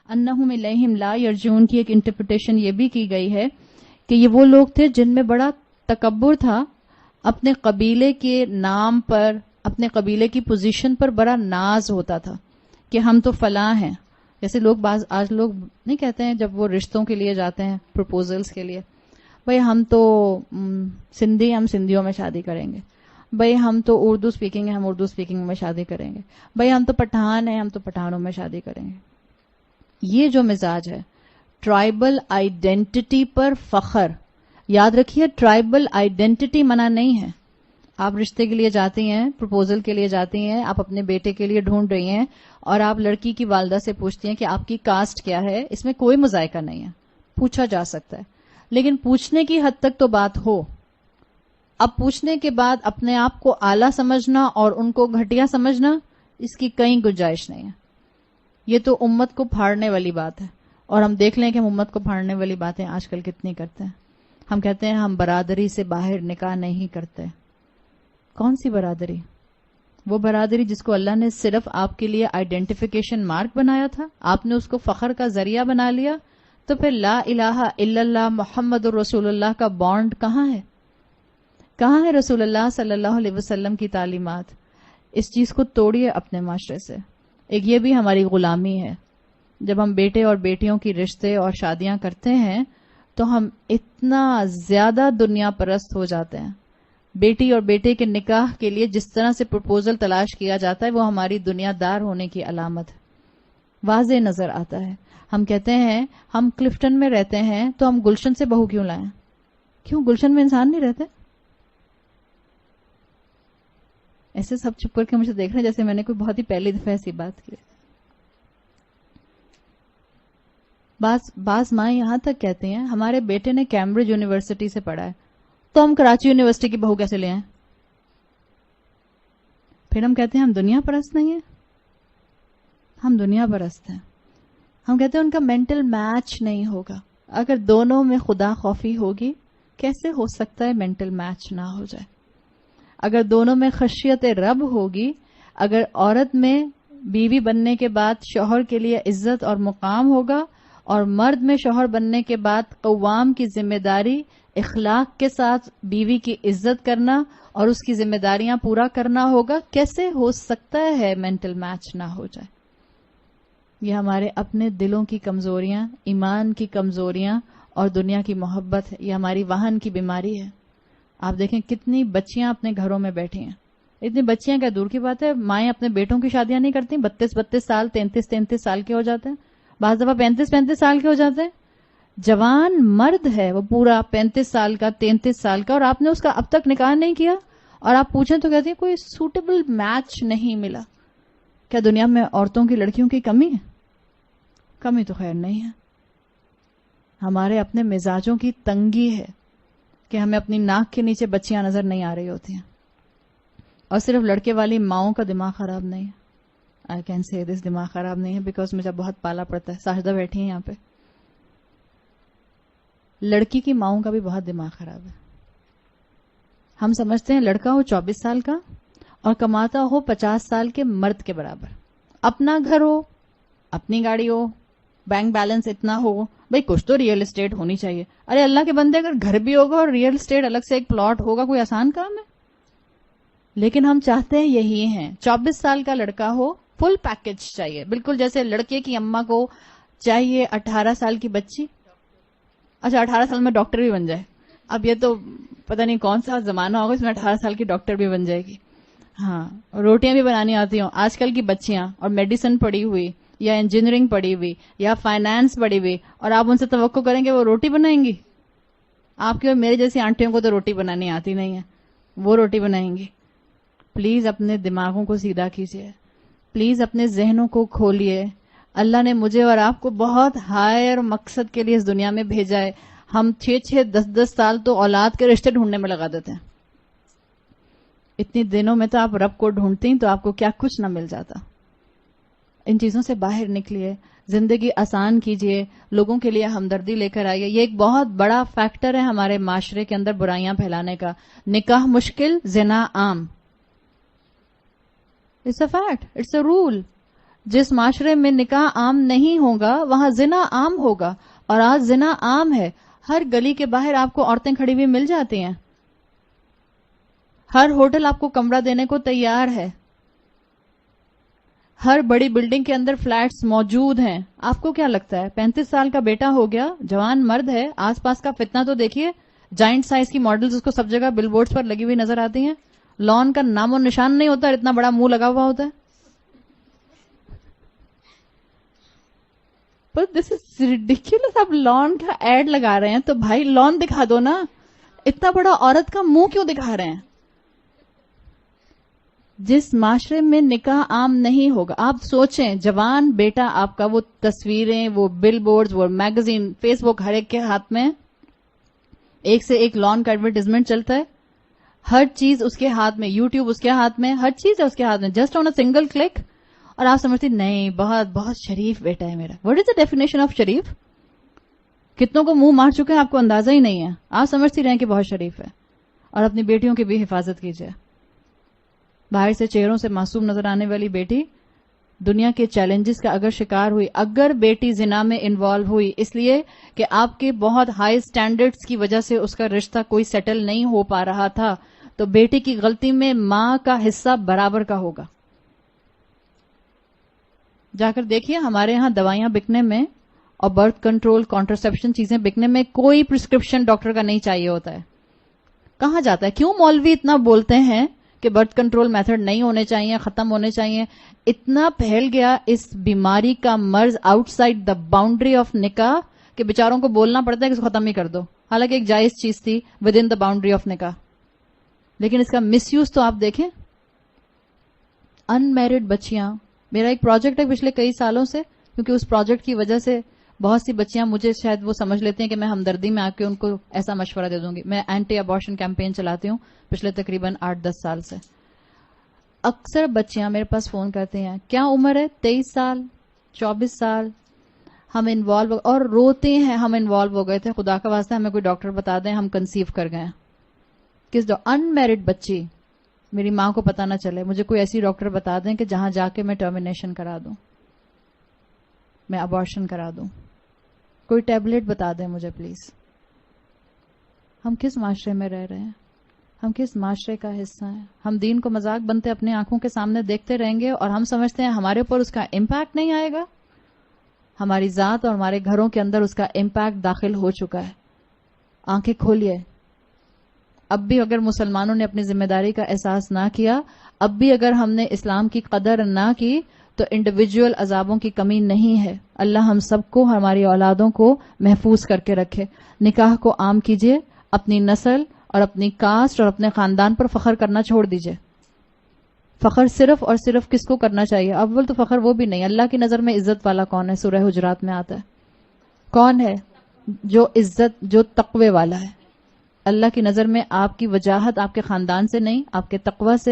انہم الیہم لا یرجعون کی ایک انٹرپریٹیشن یہ بھی کی گئی ہے کہ یہ وہ لوگ تھے جن میں بڑا تکبر تھا، اپنے قبیلے کے نام پر، اپنے قبیلے کی پوزیشن پر بڑا ناز ہوتا تھا کہ ہم تو فلاں ہیں. جیسے لوگ آج لوگ نہیں کہتے ہیں جب وہ رشتوں کے لیے جاتے ہیں، پروپوزلز کے لیے، بھئی ہم تو سندھی، ہم سندھیوں میں شادی کریں گے، بھئی ہم تو اردو اسپیکنگ ہیں، ہم اردو اسپیکنگ میں شادی کریں گے، بھئی ہم تو پٹھان ہیں، ہم تو پٹھانوں میں شادی کریں گے. یہ جو مزاج ہے ٹرائبل آئیڈینٹی پر فخر، یاد رکھیے ٹرائبل آئیڈینٹی منع نہیں ہے. آپ رشتے کے لیے جاتی ہیں، پروپوزل کے لیے جاتی ہیں، آپ اپنے بیٹے کے لیے ڈھونڈ رہی ہیں اور آپ لڑکی کی والدہ سے پوچھتی ہیں کہ آپ کی کاسٹ کیا ہے، اس میں کوئی مذائقہ نہیں ہے، پوچھا جا سکتا ہے، لیکن پوچھنے کی حد تک تو بات ہو. اب پوچھنے کے بعد اپنے آپ کو اعلیٰ سمجھنا اور ان کو گھٹیا سمجھنا، اس کی کہیں گنجائش نہیں ہے. یہ تو امت کو پھاڑنے والی بات ہے، اور ہم دیکھ لیں کہ ہم امت کو پھاڑنے والی باتیں آج کل کتنی کرتے ہیں. ہم کہتے ہیں ہم برادری سے باہر نکاح نہیں کرتے. کون سی برادری؟ وہ برادری جس کو اللہ نے صرف آپ کے لیے آئیڈینٹیفیکیشن مارک بنایا تھا، آپ نے اس کو فخر کا ذریعہ بنا لیا، تو پھر لا الہ الا اللہ محمد الرسول اللہ کا بانڈ کہاں ہے؟ کہاں ہے رسول اللہ صلی اللہ علیہ وسلم کی تعلیمات؟ اس چیز کو توڑیے اپنے معاشرے سے. ایک یہ بھی ہماری غلامی ہے. جب ہم بیٹے اور بیٹیوں کی رشتے اور شادیاں کرتے ہیں تو ہم اتنا زیادہ دنیا پرست ہو جاتے ہیں. بیٹی اور بیٹے کے نکاح کے لیے جس طرح سے پرپوزل تلاش کیا جاتا ہے وہ ہماری دنیا دار ہونے کی علامت ہے، واضح نظر آتا ہے. ہم کہتے ہیں ہم کلفٹن میں رہتے ہیں تو ہم گلشن سے بہو کیوں لائیں؟ کیوں گلشن میں انسان نہیں رہتے؟ ایسے سب چپ کر کے مجھے دیکھ رہے ہیں جیسے میں نے کوئی بہت ہی پہلی دفعہ ایسی بات کی. بعض ماں یہاں تک کہتے ہیں ہمارے بیٹے نے کیمبرج یونیورسٹی سے پڑھا ہے تو ہم کراچی یونیورسٹی کی بہو کیسے لے آئیں؟ پھر ہم کہتے ہیں ہم دنیا پرست نہیں ہیں. ہم دنیا پرست ہیں. ہم کہتے ہیں ان کا مینٹل میچ نہیں ہوگا. اگر دونوں میں خدا خوفی ہوگی کیسے ہو سکتا ہے مینٹل میچ نہ ہو جائے؟ اگر دونوں میں خشیت رب ہوگی، اگر عورت میں بیوی بننے کے بعد شوہر کے لیے عزت اور مقام ہوگا اور مرد میں شوہر بننے کے بعد قوام کی ذمہ داری اخلاق کے ساتھ بیوی کی عزت کرنا اور اس کی ذمہ داریاں پورا کرنا ہوگا، کیسے ہو سکتا ہے مینٹل میچ نہ ہو جائے؟ یہ ہمارے اپنے دلوں کی کمزوریاں، ایمان کی کمزوریاں اور دنیا کی محبت ہے. یہ ہماری واہن کی بیماری ہے. آپ دیکھیں کتنی بچیاں اپنے گھروں میں بیٹھی ہیں. اتنی بچیاں کیا دور کی بات ہے، مائیں اپنے بیٹوں کی شادیاں نہیں کرتی. 32 سال 33 سال کے ہو جاتے ہیں، بعض دفعہ 35 سال کے ہو جاتے ہیں. جوان مرد ہے وہ پورا 35 سال کا 33 سال کا، اور آپ نے اس کا اب تک نکاح نہیں کیا، اور آپ پوچھیں تو کہتے ہیں کوئی سوٹیبل میچ نہیں ملا. کیا دنیا میں عورتوں کی لڑکیوں کی کمی ہے؟ کمی تو خیر نہیں ہے. ہمارے اپنے مزاجوں کی تنگی ہے کہ ہمیں اپنی ناک کے نیچے بچیاں نظر نہیں آ رہی ہوتی ہیں. اور صرف لڑکے والی ماؤں کا دماغ خراب نہیں ہے. آئی کین سے دس دماغ خراب نہیں ہے بیکاز مجھے بہت پالا پڑتا ہے. ساجدہ بیٹھی ہیں یہاں پہ. لڑکی کی ماؤں کا بھی بہت دماغ خراب ہے. ہم سمجھتے ہیں لڑکا ہو 24 سال کا اور کماتا ہو 50 سال کے مرد کے برابر، اپنا گھر ہو، اپنی گاڑی ہو، بینک بیلنس اتنا ہو، بھئی کچھ تو ریئل اسٹیٹ ہونی چاہیے. ارے اللہ کے بندے، اگر گھر بھی ہوگا اور ریئل اسٹیٹ الگ سے ایک پلاٹ ہوگا کوئی آسان کام ہے؟ لیکن ہم چاہتے ہیں یہی ہیں. 24 سال کا لڑکا ہو، فل پیکج چاہیے، بالکل جیسے لڑکے کی اماں کو چاہیے 18 سال کی بچی. اچھا 18 سال میں ڈاکٹر بھی بن جائے. اب یہ تو پتہ نہیں کون سا زمانہ ہوگا اس میں 18 سال کی ڈاکٹر بھی بن جائے گی. ہاں، روٹیاں بھی بنانی آتی ہوں. آج کل کی بچیاں اور میڈیسن پڑھی ہوئی یا انجینئرنگ پڑھی ہوئی یا فائنانس پڑھی ہوئی، اور آپ ان سے توقع کریں گے وہ روٹی بنائیں گی؟ آپ کی اور میرے جیسی آنٹیوں کو تو روٹی بنانی آتی نہیں ہے، وہ روٹی بنائیں گی. پلیز اپنے دماغوں کو سیدھا کیجیے، پلیز اپنے ذہنوں کو کھولیے. اللہ نے مجھے اور آپ کو بہت ہائر مقصد کے لیے اس دنیا میں بھیجا ہے. ہم 6 10 سال تو اولاد کے رشتے ڈھونڈنے میں لگا دیتے ہیں. اتنی دنوں میں تو آپ رب کو ڈھونڈتی ہیں تو آپ کو کیا کچھ نہ مل جاتا. ان چیزوں سے باہر نکلیے، زندگی آسان کیجیے، لوگوں کے لیے ہمدردی لے کر آئیے. یہ ایک بہت بڑا فیکٹر ہے ہمارے معاشرے کے اندر برائیاں پھیلانے کا. نکاح مشکل، زنا عام. It's a fact, it's a rule. جس معاشرے میں نکاح عام نہیں ہوگا وہاں زنا عام ہوگا، اور آج زنا عام ہے. ہر گلی کے باہر آپ کو عورتیں کھڑی ہوئی مل جاتی ہیں، ہر ہوٹل آپ کو کمرہ دینے کو تیار ہے، ہر بڑی بلڈنگ کے اندر فلیٹس موجود ہیں. آپ کو کیا لگتا ہے 35 سال کا بیٹا ہو گیا، جوان مرد ہے، آس پاس کا فتنہ تو دیکھیے، جائنٹ سائز کی ماڈلز اس کو سب جگہ بل بورڈز پر لگی ہوئی نظر آتی ہیں، لان کا نام و نشان نہیں ہوتا، اتنا بڑا منہ لگا ہوا ہوتا ہے. But this is ridiculous. آپ لان کا ایڈ لگا رہے ہیں تو بھائی لان دکھا دو نا، اتنا بڑا عورت کا منہ کیوں دکھا رہے ہیں؟ جس معاشرے میں نکاح عام نہیں ہوگا، آپ سوچیں جوان بیٹا آپ کا، وہ تصویریں، وہ بل بورڈز، وہ میگزین، فیس بک، ہر ایک کے ہاتھ میں ایک سے ایک لان کا ایڈورٹیزمنٹ چلتا ہے، ہر چیز اس کے ہاتھ میں، یوٹیوب اس کے ہاتھ میں، ہر چیز ہے اس کے ہاتھ میں، just on a single click. اور آپ سمجھتے نہیں بہت بہت شریف بیٹا ہے میرا. What is the definition of شریف؟ کتنوں کو منہ مار چکے ہیں آپ کو اندازہ ہی نہیں ہے، آپ سمجھتی رہیں کہ بہت شریف ہے. اور اپنی بیٹیوں کی بھی حفاظت کیجیے. باہر سے چہروں سے معصوم نظر آنے والی بیٹی دنیا کے چیلنجز کا اگر شکار ہوئی، اگر بیٹی زنا میں انوالو ہوئی اس لیے کہ آپ کے بہت ہائی سٹینڈرڈز کی وجہ سے اس کا رشتہ کوئی سیٹل نہیں ہو پا رہا تھا، تو بیٹی کی غلطی میں ماں کا حصہ برابر کا ہوگا. جا کر دیکھیے ہمارے ہاں دوائیاں بکنے میں اور برتھ کنٹرول، کانٹرسیپشن چیزیں بکنے میں کوئی پرسکرپشن ڈاکٹر کا نہیں چاہیے ہوتا ہے. کہاں جاتا ہے؟ کیوں مولوی اتنا بولتے ہیں کہ برتھ کنٹرول میتھڈ نہیں ہونے چاہیے، ختم ہونے چاہیے؟ اتنا پھیل گیا اس بیماری کا مرض out side the boundary of نکاح کہ بیچاروں کو بولنا پڑتا ہے کہ اس کو ختم ہی کر دو، حالانکہ ایک جائز چیز تھی with in the boundary of نکاح. لیکن اس کا مس یوز تو آپ دیکھیں. ان میرڈ بچیاں، میرا ایک پروجیکٹ ہے پچھلے کئی سالوں سے، کیونکہ اس پروجیکٹ کی وجہ سے بہت سی بچیاں مجھے شاید وہ سمجھ لیتے ہیں کہ میں ہمدردی میں آ کے ان کو ایسا مشورہ دے دوں گی. میں اینٹی ابارشن کیمپین چلاتی ہوں پچھلے تقریباً 8-10 سال سے. اکثر بچیاں میرے پاس فون کرتے ہیں، کیا عمر ہے؟ 23 سال، 24 سال، ہم انوالو اور روتے ہیں ہم انوالو ہو گئے تھے، خدا کا واسطہ ہمیں کوئی ڈاکٹر بتا دیں، ہم کنسیو کر گئے. کس ان میرڈ بچی، میری ماں کو پتا نہ چلے، مجھے کوئی ایسی ڈاکٹر بتا دیں کہ جہاں جا کے میں ٹرمینیشن کرا دوں، میں ابارشن کرا دوں. کوئی ٹیبلٹ بتا دیں مجھے پلیز. ہم کس معاشرے میں رہ رہے ہیں؟ ہم کس معاشرے کا حصہ ہیں؟ ہم دین کو مذاق بنتے اپنی آنکھوں کے سامنے دیکھتے رہیں گے اور ہم سمجھتے ہیں ہمارے اوپر اس کا امپیکٹ نہیں آئے گا. ہماری ذات اور ہمارے گھروں کے اندر اس کا امپیکٹ داخل ہو چکا ہے. آنکھیں کھولیے. اب بھی اگر مسلمانوں نے اپنی ذمہ داری کا احساس نہ کیا، اب بھی اگر ہم نے اسلام کی قدر نہ کی، تو انڈیویجول عذابوں کی کمی نہیں ہے. اللہ ہم سب کو، ہماری اولادوں کو محفوظ کر کے رکھے. نکاح کو عام کیجیے، اپنی نسل اور اپنی کاسٹ اور اپنے خاندان پر فخر کرنا چھوڑ دیجیے. فخر صرف اور صرف کس کو کرنا چاہیے؟ اول تو فخر وہ بھی نہیں، اللہ کی نظر میں عزت والا کون ہے؟ سورہ حجرات میں آتا ہے. کون ہے جو عزت، جو تقوی والا ہے؟ اللہ کی نظر میں آپ کی وجاہت آپ کے خاندان سے نہیں، آپ کے تقوی سے